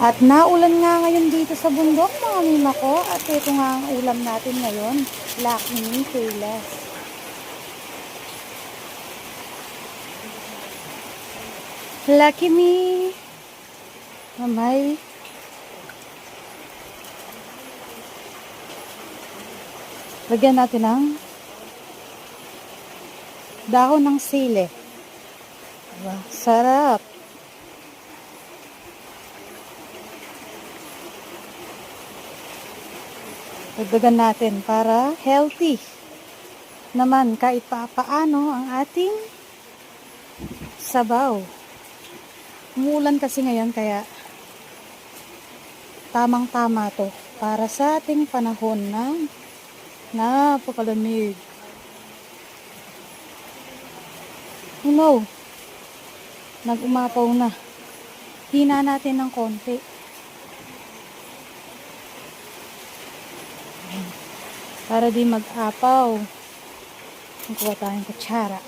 At naulan nga ngayon dito sa bundok, mga mima ko. At ito nga ang ulam natin ngayon. Lakmi Payless. Lucky me. Mamay. Lagyan natin ng dahon ng sili. Diba? Sarap. Dagdagan natin para healthy naman kahit paano ang ating sabaw. Umuulan kasi ngayon kaya tamang-tama to para sa ating panahon ng napakalamig. Oh no, nag-umapaw na. Hina natin ng konti. Para di mag-apaw. Magkuha tayong kutsara.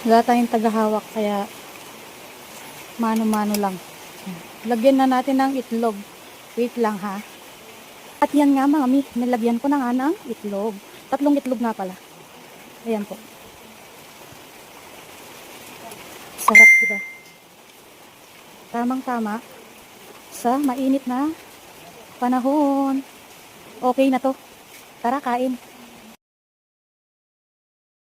Wala tayong tagahawak kaya mano-mano lang. Lagyan na natin ng itlog. Wait lang ha. At yan nga mami, nilagyan ko na nga ng itlog. 3 itlog nga pala. Ayan po. Sarap diba? Tamang-tama sa mainit na panahon. Okay na to. Tara kain.